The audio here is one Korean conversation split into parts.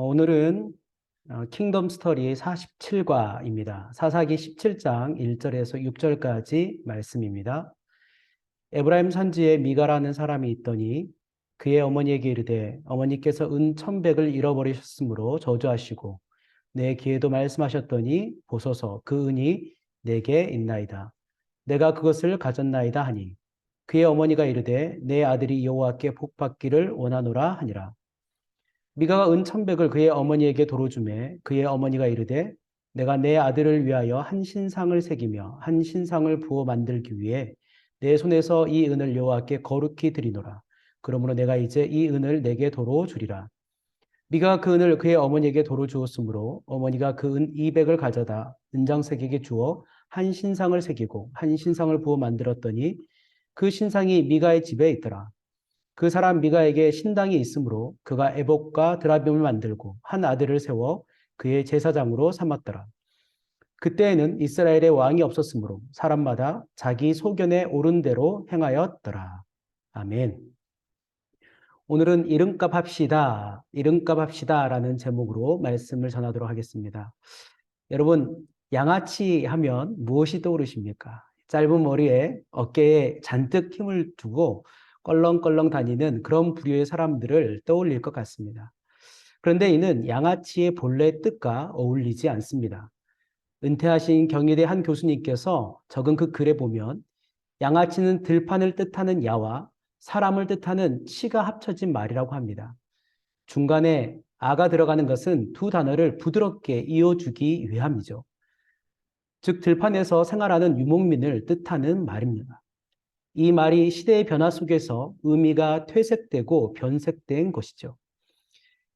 오늘은 킹덤 스토리 47과입니다. 사사기 17장 1절에서 6절까지 말씀입니다. 에브라임 산지에 미가라는 사람이 있더니 그의 어머니에게 이르되 어머니께서 은 1,100을 잃어버리셨으므로 저주하시고 내 귀에도 말씀하셨더니 보소서 그 은이 내게 있나이다. 내가 그것을 가졌나이다 하니 그의 어머니가 이르되 내 아들이 여호와께 복받기를 원하노라 하니라. 미가가 은 1,100을 그의 어머니에게 도로 주매 그의 어머니가 이르되 내가 내 아들을 위하여 한 신상을 새기며 한 신상을 부어 만들기 위해 내 손에서 이 은을 여호와께 거룩히 드리노라. 그러므로 내가 이제 이 은을 내게 도로 주리라. 미가가 그 은을 그의 어머니에게 도로 주었으므로 어머니가 그 은 200을 가져다 은장색에게 주어 한 신상을 새기고 한 신상을 부어 만들었더니 그 신상이 미가의 집에 있더라. 그 사람 미가에게 신당이 있으므로 그가 에봇과 드라빔을 만들고 한 아들을 세워 그의 제사장으로 삼았더라. 그때에는 이스라엘의 왕이 없었으므로 사람마다 자기 소견에 옳은 대로 행하였더라. 아멘. 오늘은 이름값 합시다. 이름값 합시다라는 제목으로 말씀을 전하도록 하겠습니다. 여러분, 양아치 하면 무엇이 떠오르십니까? 짧은 머리에 어깨에 잔뜩 힘을 두고 껄렁껄렁 다니는 그런 부류의 사람들을 떠올릴 것 같습니다. 그런데 이는 양아치의 본래 뜻과 어울리지 않습니다. 은퇴하신 경희대 한 교수님께서 적은 그 글에 보면 양아치는 들판을 뜻하는 야와 사람을 뜻하는 치가 합쳐진 말이라고 합니다. 중간에 아가 들어가는 것은 두 단어를 부드럽게 이어주기 위함이죠. 즉 들판에서 생활하는 유목민을 뜻하는 말입니다. 이 말이 시대의 변화 속에서 의미가 퇴색되고 변색된 것이죠.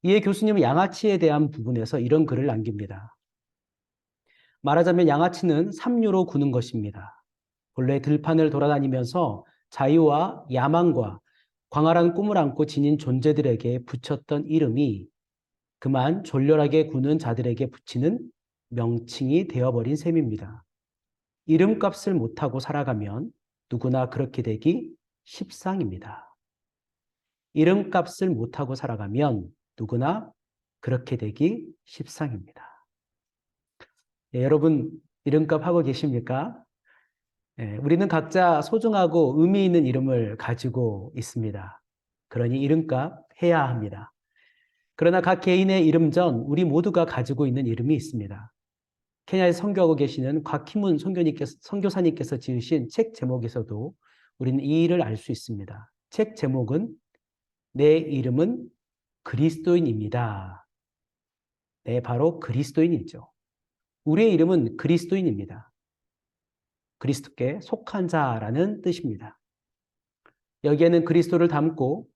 이에 교수님은 양아치에 대한 부분에서 이런 글을 남깁니다. 말하자면 양아치는 삼류로 구는 것입니다. 본래 들판을 돌아다니면서 자유와 야망과 광활한 꿈을 안고 지닌 존재들에게 붙였던 이름이 그만 졸렬하게 구는 자들에게 붙이는 명칭이 되어버린 셈입니다. 이름값을 못하고 살아가면 누구나 그렇게 되기 십상입니다. 이름값을 못하고 살아가면 누구나 그렇게 되기 십상입니다. 여러분 이름값 하고 계십니까? 우리는 각자 소중하고 의미 있는 이름을 가지고 있습니다. 그러니 이름값 해야 합니다. 그러나 각 개인의 이름 전 우리 모두가 가지고 있는 이름이 있습니다. 케냐에서 선교하고 계시는 곽희문 선교사님께서 지으신 책 제목에서도 우리는 이 일을 알 수 있습니다. 책 제목은 내 이름은 그리스도인입니다. 네, 바로 그리스도인이죠. 우리의 이름은 그리스도인입니다. 그리스도께 속한 자라는 뜻입니다. 여기에는 그리스도를 담고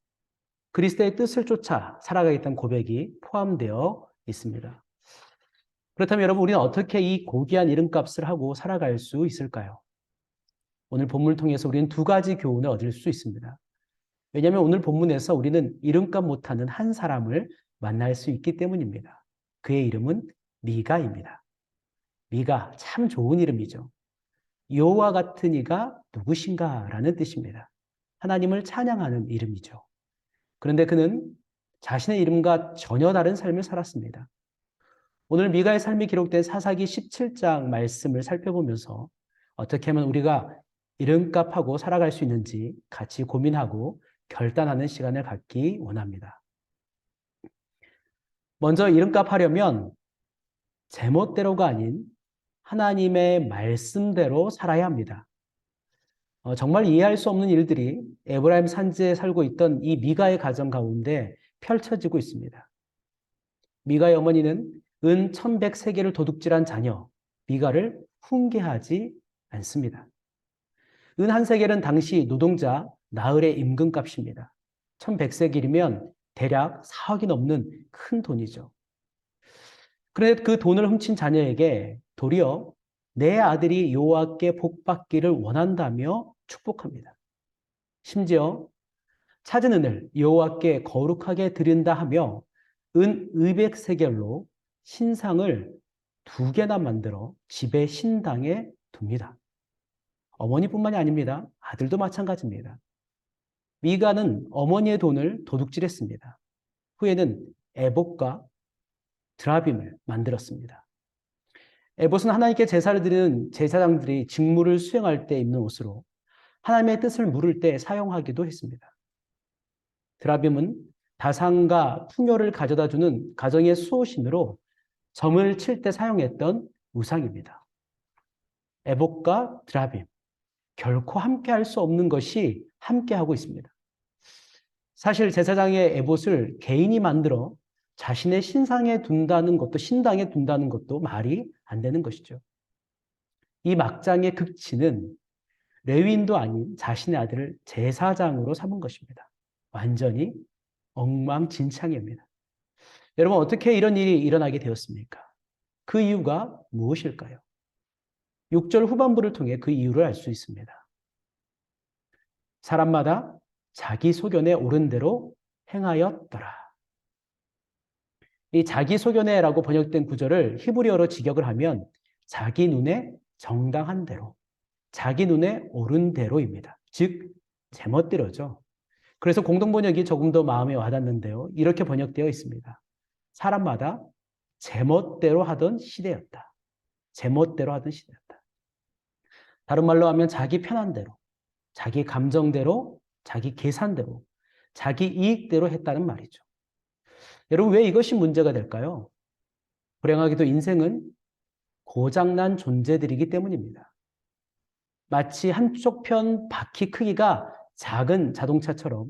그리스도의 뜻을 쫓아 살아가겠다는 고백이 포함되어 있습니다. 그렇다면 여러분 우리는 어떻게 이 고귀한 이름값을 하고 살아갈 수 있을까요? 오늘 본문을 통해서 우리는 두 가지 교훈을 얻을 수 있습니다. 왜냐하면 오늘 본문에서 우리는 이름값 못하는 한 사람을 만날 수 있기 때문입니다. 그의 이름은 미가입니다. 미가 참 좋은 이름이죠. 여호와 같은 이가 누구신가라는 뜻입니다. 하나님을 찬양하는 이름이죠. 그런데 그는 자신의 이름과 전혀 다른 삶을 살았습니다. 오늘 미가의 삶이 기록된 사사기 17장 말씀을 살펴보면서 어떻게 하면 우리가 이름값하고 살아갈 수 있는지 같이 고민하고 결단하는 시간을 갖기 원합니다. 먼저 이름값 하려면 제멋대로가 아닌 하나님의 말씀대로 살아야 합니다. 정말 이해할 수 없는 일들이 에브라임 산지에 살고 있던 이 미가의 가정 가운데 펼쳐지고 있습니다. 미가의 어머니는 은 1,100세겔을 도둑질한 자녀 미가를 훈계하지 않습니다. 은 한 세겔은 당시 노동자 나흘의 임금값입니다. 1,100세겔이면 대략 4억이 넘는 큰 돈이죠. 그런데 그 돈을 훔친 자녀에게 도리어 내 아들이 여호와께 복받기를 원한다며 축복합니다. 심지어 찾은 은을 여호와께 거룩하게 드린다 하며 은 200세겔로 신상을 2개나 만들어 집의 신당에 둡니다. 어머니뿐만이 아닙니다. 아들도 마찬가지입니다. 미가는 어머니의 돈을 도둑질했습니다. 후에는 에봇과 드라빔을 만들었습니다. 에봇은 하나님께 제사를 드리는 제사장들이 직무를 수행할 때 입는 옷으로 하나님의 뜻을 물을 때 사용하기도 했습니다. 드라빔은 다상과 풍요를 가져다주는 가정의 수호신으로 점을 칠 때 사용했던 우상입니다. 에봇과 드라빔, 결코 함께할 수 없는 것이 함께하고 있습니다. 사실 제사장의 에봇을 개인이 만들어 자신의 신상에 둔다는 것도, 신당에 둔다는 것도 말이 안 되는 것이죠. 이 막장의 극치는 레위인도 아닌 자신의 아들을 제사장으로 삼은 것입니다. 완전히 엉망진창입니다. 여러분, 어떻게 이런 일이 일어나게 되었습니까? 그 이유가 무엇일까요? 6절 후반부를 통해 그 이유를 알 수 있습니다. 사람마다 자기 소견에 옳은 대로 행하였더라. 이 자기 소견에라고 번역된 구절을 히브리어로 직역을 하면 자기 눈에 정당한 대로, 자기 눈에 옳은 대로입니다. 즉, 제멋대로죠. 그래서 공동번역이 조금 더 마음에 와닿는데요. 이렇게 번역되어 있습니다. 사람마다 제멋대로 하던 시대였다. 제멋대로 하던 시대였다. 다른 말로 하면 자기 편한 대로, 자기 감정대로, 자기 계산대로, 자기 이익대로 했다는 말이죠. 여러분, 왜 이것이 문제가 될까요? 불행하게도 인생은 고장난 존재들이기 때문입니다. 마치 한쪽 편 바퀴 크기가 작은 자동차처럼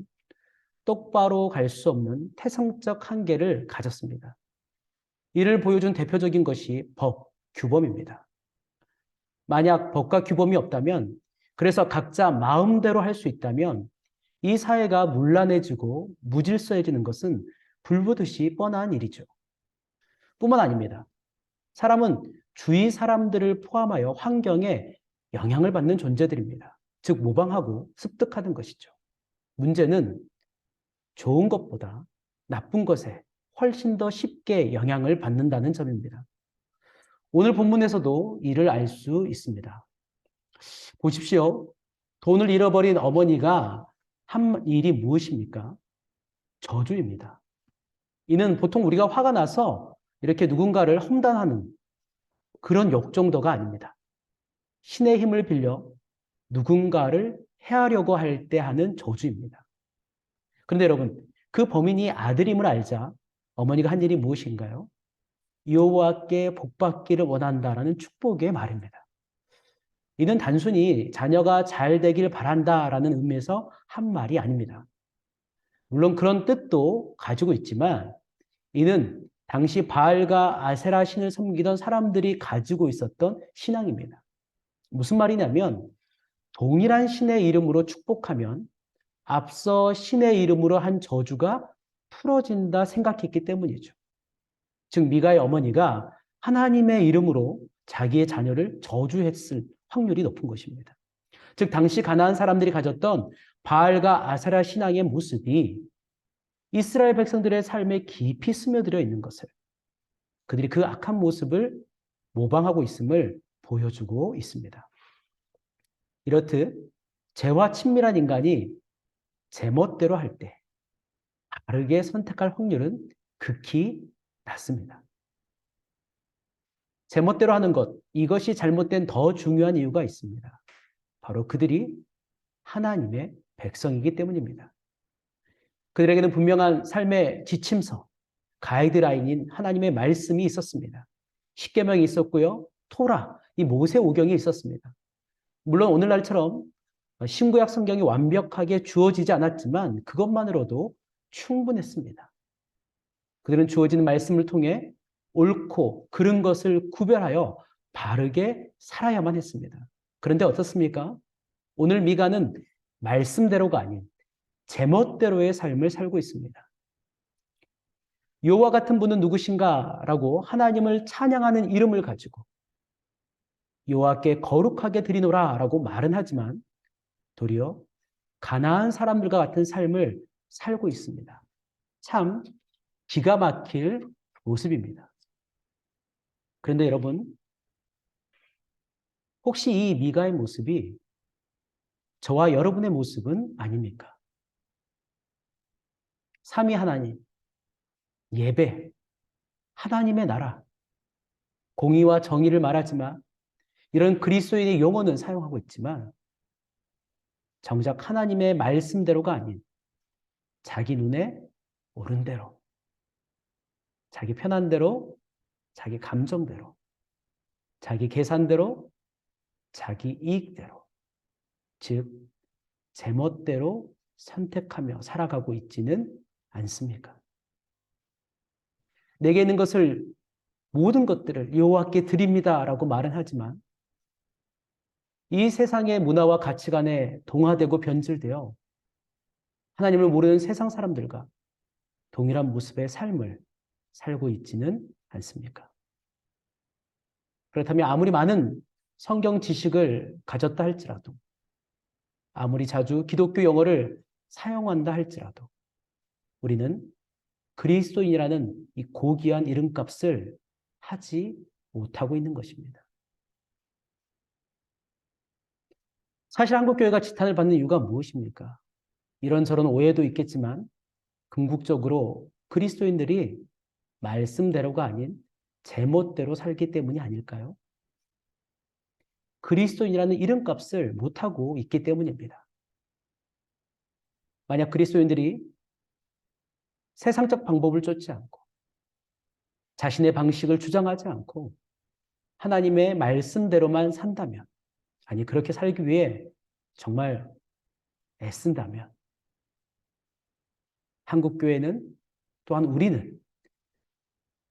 똑바로 갈 수 없는 태생적 한계를 가졌습니다. 이를 보여준 대표적인 것이 법, 규범입니다. 만약 법과 규범이 없다면, 그래서 각자 마음대로 할 수 있다면 이 사회가 문란해지고 무질서해지는 것은 불보듯이 뻔한 일이죠. 뿐만 아닙니다. 사람은 주위 사람들을 포함하여 환경에 영향을 받는 존재들입니다. 즉 모방하고 습득하는 것이죠. 문제는 좋은 것보다 나쁜 것에 훨씬 더 쉽게 영향을 받는다는 점입니다. 오늘 본문에서도 이를 알 수 있습니다. 보십시오. 돈을 잃어버린 어머니가 한 일이 무엇입니까? 저주입니다. 이는 보통 우리가 화가 나서 이렇게 누군가를 험담하는 그런 욕 정도가 아닙니다. 신의 힘을 빌려 누군가를 해하려고 할 때 하는 저주입니다. 그런데 여러분, 그 범인이 아들임을 알자 어머니가 한 일이 무엇인가요? 여호와께 복받기를 원한다라는 축복의 말입니다. 이는 단순히 자녀가 잘 되길 바란다라는 의미에서 한 말이 아닙니다. 물론 그런 뜻도 가지고 있지만 이는 당시 바알과 아세라 신을 섬기던 사람들이 가지고 있었던 신앙입니다. 무슨 말이냐면 동일한 신의 이름으로 축복하면 앞서 신의 이름으로 한 저주가 풀어진다 생각했기 때문이죠. 즉 미가의 어머니가 하나님의 이름으로 자기의 자녀를 저주했을 확률이 높은 것입니다. 즉 당시 가나안 사람들이 가졌던 바알과 아세라 신앙의 모습이 이스라엘 백성들의 삶에 깊이 스며들어 있는 것을, 그들이 그 악한 모습을 모방하고 있음을 보여주고 있습니다. 이렇듯 죄와 친밀한 인간이 제멋대로 할 때 다르게 선택할 확률은 극히 낮습니다. 제멋대로 하는 것, 이것이 잘못된 더 중요한 이유가 있습니다. 바로 그들이 하나님의 백성이기 때문입니다. 그들에게는 분명한 삶의 지침서, 가이드라인인 하나님의 말씀이 있었습니다. 십계명이 있었고요. 토라, 이 모세오경이 있었습니다. 물론 오늘날처럼 신구약 성경이 완벽하게 주어지지 않았지만 그것만으로도 충분했습니다. 그들은 주어지는 말씀을 통해 옳고 그른 것을 구별하여 바르게 살아야만 했습니다. 그런데 어떻습니까? 오늘 미가는 말씀대로가 아닌 제멋대로의 삶을 살고 있습니다. 여호와 같은 분은 누구신가라고 하나님을 찬양하는 이름을 가지고 여호와께 거룩하게 드리노라라고 말은 하지만 도리어 가나안 사람들과 같은 삶을 살고 있습니다. 참 기가 막힐 모습입니다. 그런데 여러분, 혹시 이 미가의 모습이 저와 여러분의 모습은 아닙니까? 삼위 하나님, 예배, 하나님의 나라, 공의와 정의를 말하지만 이런 그리스도인의 용어는 사용하고 있지만 정작 하나님의 말씀대로가 아닌 자기 눈에 옳은 대로, 자기 편한 대로, 자기 감정대로, 자기 계산대로, 자기 이익대로, 즉 제멋대로 선택하며 살아가고 있지는 않습니까? 내게 있는 것을 모든 것들을 여호와께 드립니다라고 말은 하지만 이 세상의 문화와 가치관에 동화되고 변질되어 하나님을 모르는 세상 사람들과 동일한 모습의 삶을 살고 있지는 않습니까? 그렇다면 아무리 많은 성경 지식을 가졌다 할지라도 아무리 자주 기독교 용어를 사용한다 할지라도 우리는 그리스도인이라는 이 고귀한 이름값을 하지 못하고 있는 것입니다. 사실 한국교회가 지탄을 받는 이유가 무엇입니까? 이런저런 오해도 있겠지만 궁극적으로 그리스도인들이 말씀대로가 아닌 제멋대로 살기 때문이 아닐까요? 그리스도인이라는 이름값을 못하고 있기 때문입니다. 만약 그리스도인들이 세상적 방법을 쫓지 않고 자신의 방식을 주장하지 않고 하나님의 말씀대로만 산다면, 아니 그렇게 살기 위해 정말 애쓴다면 한국교회는 또한 우리는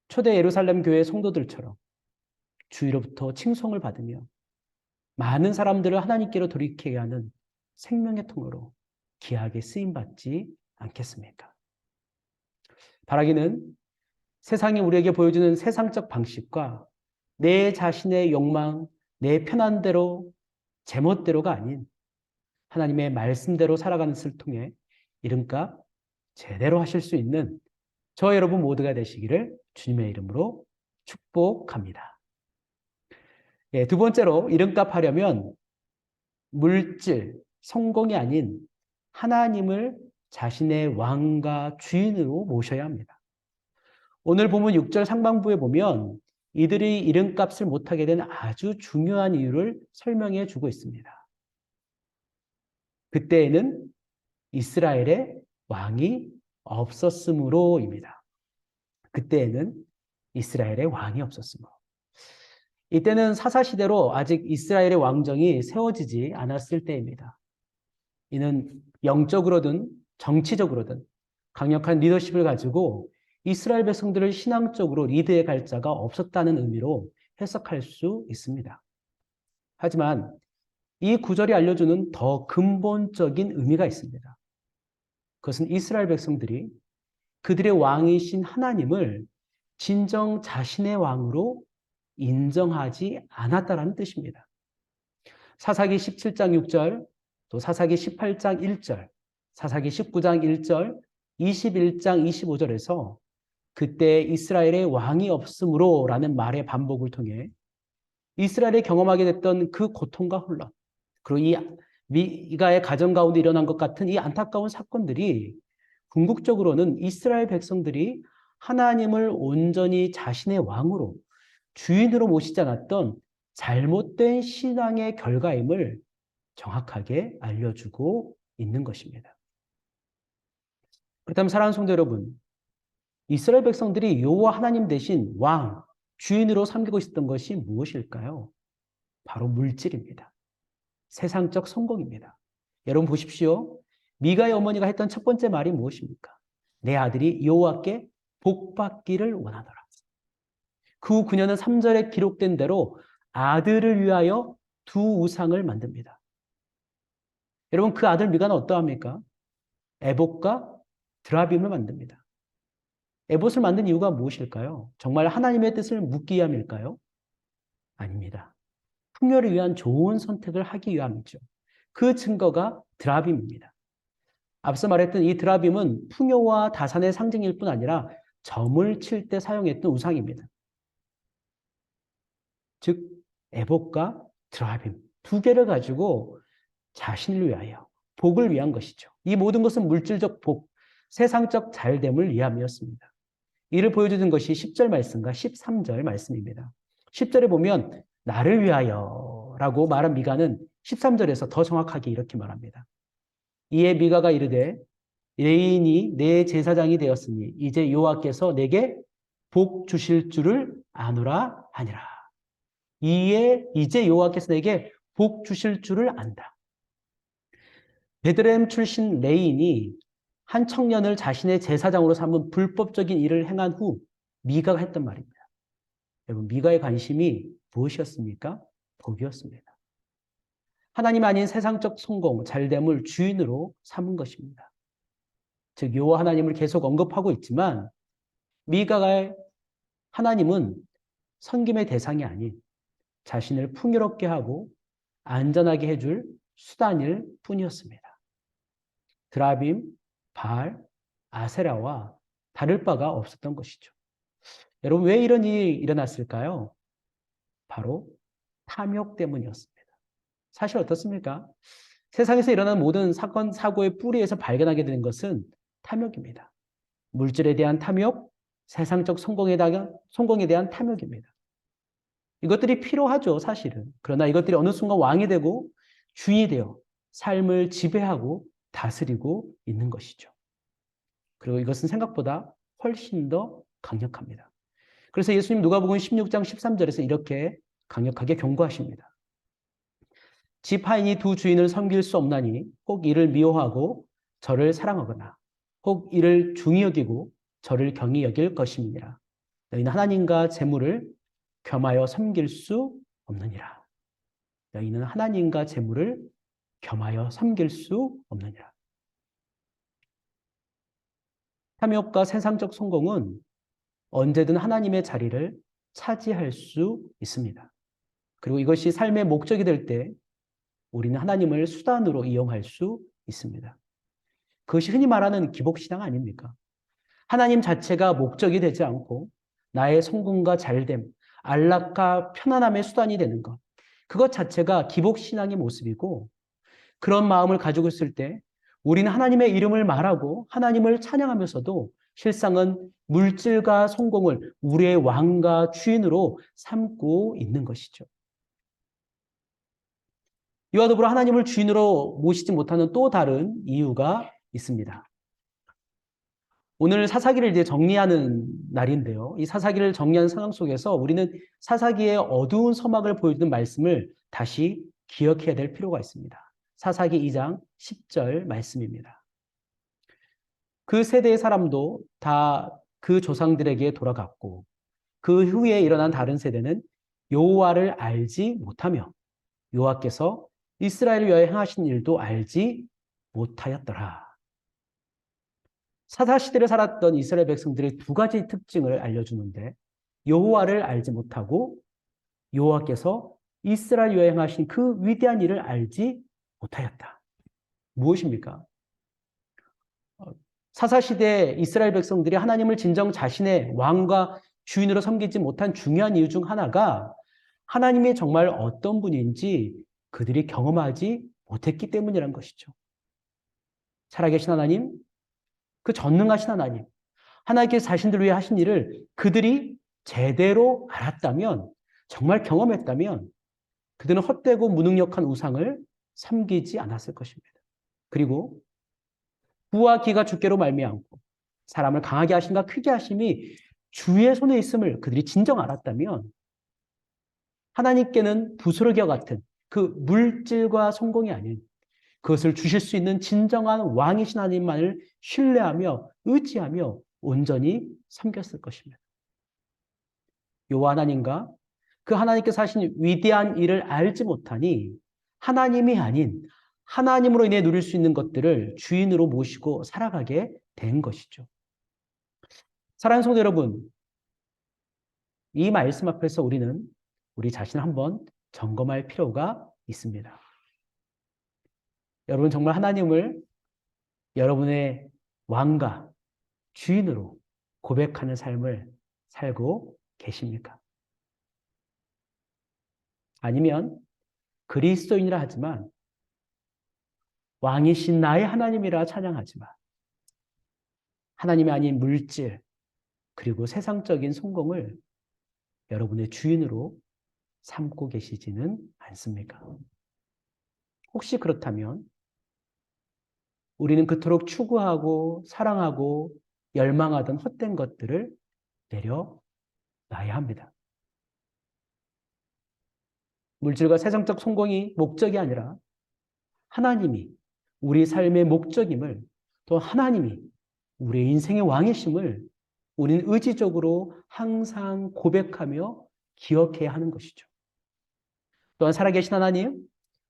초대 예루살렘 교회 성도들처럼 주위로부터 칭송을 받으며 많은 사람들을 하나님께로 돌이키게 하는 생명의 통로로 귀하게 쓰임받지 않겠습니까? 바라기는 세상이 우리에게 보여주는 세상적 방식과 내 자신의 욕망, 내 편한 대로, 제멋대로가 아닌 하나님의 말씀대로 살아가는 것을 통해 이름값 제대로 하실 수 있는 저 여러분 모두가 되시기를 주님의 이름으로 축복합니다. 예, 두 번째로 이름값 하려면 물질, 성공이 아닌 하나님을 자신의 왕과 주인으로 모셔야 합니다. 오늘 본문 6절 상반부에 보면 이들이 이름값을 못하게 된 아주 중요한 이유를 설명해 주고 있습니다. 그때에는 이스라엘의 왕이 없었으므로입니다. 그때에는 이스라엘의 왕이 없었으므로. 이때는 사사시대로 아직 이스라엘의 왕정이 세워지지 않았을 때입니다. 이는 영적으로든 정치적으로든 강력한 리더십을 가지고 이스라엘 백성들을 신앙적으로 리드해 갈 자가 없었다는 의미로 해석할 수 있습니다. 하지만 이 구절이 알려주는 더 근본적인 의미가 있습니다. 그것은 이스라엘 백성들이 그들의 왕이신 하나님을 진정 자신의 왕으로 인정하지 않았다는 뜻입니다. 사사기 17장 6절, 또 사사기 18장 1절, 사사기 19장 1절, 21장 25절에서 그때 이스라엘의 왕이 없으므로 라는 말의 반복을 통해 이스라엘이 경험하게 됐던 그 고통과 혼란, 그리고 이 미가의 가정 가운데 일어난 것 같은 이 안타까운 사건들이 궁극적으로는 이스라엘 백성들이 하나님을 온전히 자신의 왕으로 주인으로 모시지 않았던 잘못된 신앙의 결과임을 정확하게 알려주고 있는 것입니다. 그렇다면 사랑하는 성도 여러분, 이스라엘 백성들이 여호와 하나님 대신 왕, 주인으로 섬기고 있었던 것이 무엇일까요? 바로 물질입니다. 세상적 성공입니다. 여러분 보십시오. 미가의 어머니가 했던 첫 번째 말이 무엇입니까? 내 아들이 여호와께 복받기를 원하노라. 그 후 그녀는 3절에 기록된 대로 아들을 위하여 두 우상을 만듭니다. 여러분 그 아들 미가는 어떠합니까? 에봇과 드라빔을 만듭니다. 에봇을 만든 이유가 무엇일까요? 정말 하나님의 뜻을 묻기 위함일까요? 아닙니다. 풍요를 위한 좋은 선택을 하기 위함이죠. 그 증거가 드라빔입니다. 앞서 말했던 이 드라빔은 풍요와 다산의 상징일 뿐 아니라 점을 칠 때 사용했던 우상입니다. 즉 에봇과 드라빔 두 개를 가지고 자신을 위하여 복을 위한 것이죠. 이 모든 것은 물질적 복, 세상적 잘됨을 위함이었습니다. 이를 보여주는 것이 10절 말씀과 13절 말씀입니다. 10절에 보면 나를 위하여 라고 말한 미가는 13절에서 더 정확하게 이렇게 말합니다. 이에 미가가 이르되 레인이 내 제사장이 되었으니 이제 여호와께서 내게 복 주실 줄을 아노라 하니라. 이에 이제 여호와께서 내게 복 주실 줄을 안다. 베들레헴 출신 레인이 한 청년을 자신의 제사장으로 삼은 불법적인 일을 행한 후 미가가 했던 말입니다. 여러분, 미가의 관심이 무엇이었습니까? 복이었습니다. 하나님 아닌 세상적 성공, 잘됨을 주인으로 삼은 것입니다. 즉 여호와 하나님을 계속 언급하고 있지만 미가의 하나님은 섬김의 대상이 아닌 자신을 풍요롭게 하고 안전하게 해줄 수단일 뿐이었습니다. 드라빔, 바알, 아세라와 다를 바가 없었던 것이죠. 여러분, 왜 이런 일이 일어났을까요? 바로 탐욕 때문이었습니다. 사실 어떻습니까? 세상에서 일어나는 모든 사건, 사고의 뿌리에서 발견하게 되는 것은 탐욕입니다. 물질에 대한 탐욕, 세상적 성공에 대한 탐욕입니다. 이것들이 필요하죠, 사실은. 그러나 이것들이 어느 순간 왕이 되고 주인이 되어 삶을 지배하고 다스리고 있는 것이죠. 그리고 이것은 생각보다 훨씬 더 강력합니다. 그래서 예수님 누가복음 16장 13절에서 이렇게 강력하게 경고하십니다. 집 하인이 두 주인을 섬길 수 없나니 혹 이를 미워하고 저를 사랑하거나 혹 이를 중히 여기고 저를 경히 여길 것임이니라. 너희는 하나님과 재물을 겸하여 섬길 수 없느니라. 너희는 하나님과 재물을 겸하여 섬길 수 없느니라. 탐욕과 세상적 성공은 언제든 하나님의 자리를 차지할 수 있습니다. 그리고 이것이 삶의 목적이 될 때 우리는 하나님을 수단으로 이용할 수 있습니다. 그것이 흔히 말하는 기복신앙 아닙니까? 하나님 자체가 목적이 되지 않고 나의 성공과 잘됨, 안락과 편안함의 수단이 되는 것. 그것 자체가 기복신앙의 모습이고 그런 마음을 가지고 있을 때 우리는 하나님의 이름을 말하고 하나님을 찬양하면서도 실상은 물질과 성공을 우리의 왕과 주인으로 삼고 있는 것이죠. 이와 더불어 하나님을 주인으로 모시지 못하는 또 다른 이유가 있습니다. 오늘 사사기를 이제 정리하는 날인데요. 이 사사기를 정리하는 상황 속에서 우리는 사사기의 어두운 서막을 보여주는 말씀을 다시 기억해야 될 필요가 있습니다. 사사기 2장 10절 말씀입니다. 그 세대의 사람도 다 그 조상들에게 돌아갔고 그 후에 일어난 다른 세대는 여호와를 알지 못하며 여호와께서 이스라엘을 위하여 행하신 일도 알지 못하였더라. 사사시대를 살았던 이스라엘 백성들의 두 가지 특징을 알려주는데 여호와를 알지 못하고 여호와께서 이스라엘 위하여 행하신 그 위대한 일을 알지 못하였다. 무엇입니까? 사사시대 이스라엘 백성들이 하나님을 진정 자신의 왕과 주인으로 섬기지 못한 중요한 이유 중 하나가 하나님이 정말 어떤 분인지 그들이 경험하지 못했기 때문이라는 것이죠. 살아계신 하나님, 그 전능하신 하나님, 하나님께서 자신들을 위해 하신 일을 그들이 제대로 알았다면, 정말 경험했다면 그들은 헛되고 무능력한 우상을 섬기지 않았을 것입니다. 그리고 부와 기가 주께로 말미암고 사람을 강하게 하심과 크게 하심이 주의 손에 있음을 그들이 진정 알았다면 하나님께는 부스러기와 같은 그 물질과 성공이 아닌 그것을 주실 수 있는 진정한 왕이신 하나님만을 신뢰하며 의지하며 온전히 섬겼을 것입니다. 여호와 하나님과 그 하나님께서 하신 위대한 일을 알지 못하니 하나님이 아닌 하나님으로 인해 누릴 수 있는 것들을 주인으로 모시고 살아가게 된 것이죠. 사랑하는 성도 여러분, 이 말씀 앞에서 우리는 우리 자신을 한번 점검할 필요가 있습니다. 여러분 정말 하나님을 여러분의 왕과 주인으로 고백하는 삶을 살고 계십니까? 아니면 그리스도인이라 하지만 왕이신 나의 하나님이라 찬양하지만 하나님이 아닌 물질, 그리고 세상적인 성공을 여러분의 주인으로 삼고 계시지는 않습니까? 혹시 그렇다면 우리는 그토록 추구하고 사랑하고 열망하던 헛된 것들을 내려놔야 합니다. 물질과 세상적 성공이 목적이 아니라 하나님이 우리 삶의 목적임을, 또 하나님이 우리의 인생의 왕이심을 우리는 의지적으로 항상 고백하며 기억해야 하는 것이죠. 또한 살아계신 하나님,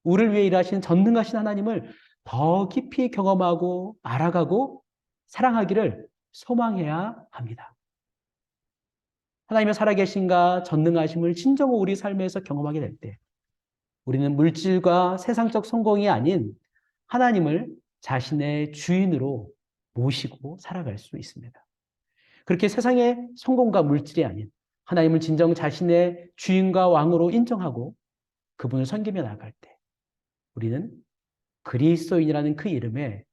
우리를 위해 일하시는 전능하신 하나님을 더 깊이 경험하고 알아가고 사랑하기를 소망해야 합니다. 하나님의 살아계신가 전능하심을 진정으로 우리 삶에서 경험하게 될 때 우리는 물질과 세상적 성공이 아닌 하나님을 자신의 주인으로 모시고 살아갈 수 있습니다. 그렇게 세상의 성공과 물질이 아닌 하나님을 진정 자신의 주인과 왕으로 인정하고 그분을 섬기며 나아갈 때 우리는 그리스도인이라는 그 이름에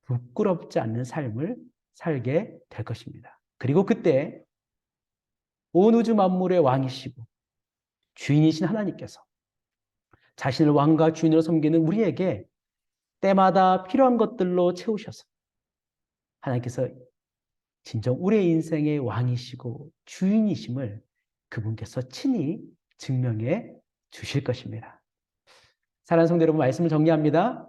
부끄럽지 않는 삶을 살게 될 것입니다. 그리고 그때 온 우주 만물의 왕이시고 주인이신 하나님께서 자신을 왕과 주인으로 섬기는 우리에게 때마다 필요한 것들로 채우셔서 하나님께서 진정 우리의 인생의 왕이시고 주인이심을 그분께서 친히 증명해 주실 것입니다. 사랑하는 성도 여러분, 말씀을 정리합니다.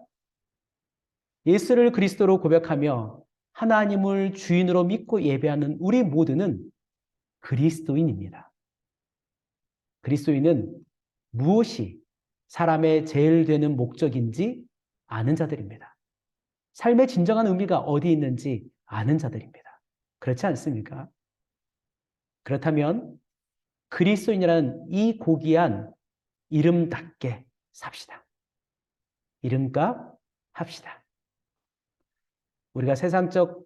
예수를 그리스도로 고백하며 하나님을 주인으로 믿고 예배하는 우리 모두는 그리스도인입니다. 그리스도인은 무엇이 사람의 제일 되는 목적인지 아는 자들입니다. 삶의 진정한 의미가 어디 있는지 아는 자들입니다. 그렇지 않습니까? 그렇다면 그리스도인이라는 이 고귀한 이름답게 삽시다. 이름값 합시다. 우리가 세상적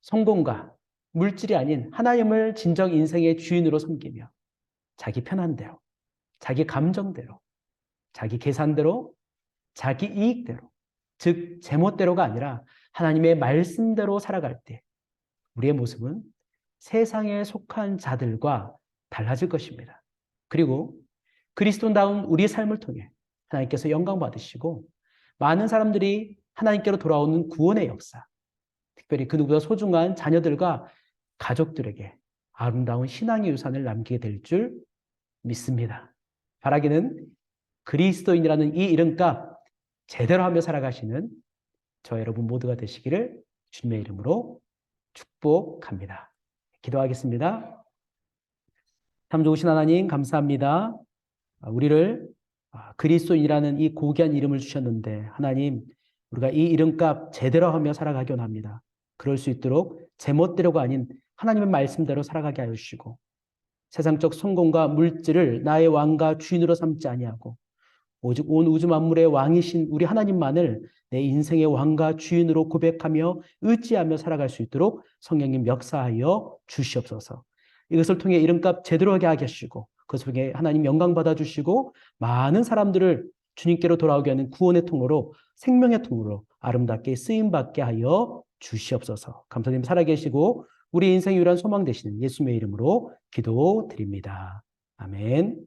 성공과 물질이 아닌 하나님을 진정 인생의 주인으로 섬기며 자기 편한 대로, 자기 감정대로, 자기 계산대로, 자기 이익대로, 즉 제멋대로가 아니라 하나님의 말씀대로 살아갈 때 우리의 모습은 세상에 속한 자들과 달라질 것입니다. 그리고 그리스도다운 우리의 삶을 통해 하나님께서 영광 받으시고 많은 사람들이 하나님께로 돌아오는 구원의 역사, 특별히 그 누구보다 소중한 자녀들과 가족들에게 아름다운 신앙의 유산을 남기게 될 줄 믿습니다. 바라기는 그리스도인이라는 이 이름값 제대로 하며 살아가시는 저 여러분 모두가 되시기를 주님의 이름으로 축복합니다. 기도하겠습니다. 참 좋으신 하나님 감사합니다. 우리를 그리스도인이라는 이 고귀한 이름을 주셨는데 하나님 우리가 이 이름값 제대로 하며 살아가기 원합니다. 그럴 수 있도록 제멋대로가 아닌 하나님의 말씀대로 살아가게 하여 주시고 세상적 성공과 물질을 나의 왕과 주인으로 삼지 아니하고 오직 온 우주 만물의 왕이신 우리 하나님만을 내 인생의 왕과 주인으로 고백하며 의지하며 살아갈 수 있도록 성령님 역사하여 주시옵소서. 이것을 통해 이름값 제대로 하게 하시고 그것을 통해 하나님 영광 받아주시고 많은 사람들을 주님께로 돌아오게 하는 구원의 통로로 생명의 통로로 아름답게 쓰임받게 하여 주시옵소서. 감사드리며 살아계시고 우리 인생의 유일한 소망 되시는 예수님의 이름으로 기도드립니다. 아멘.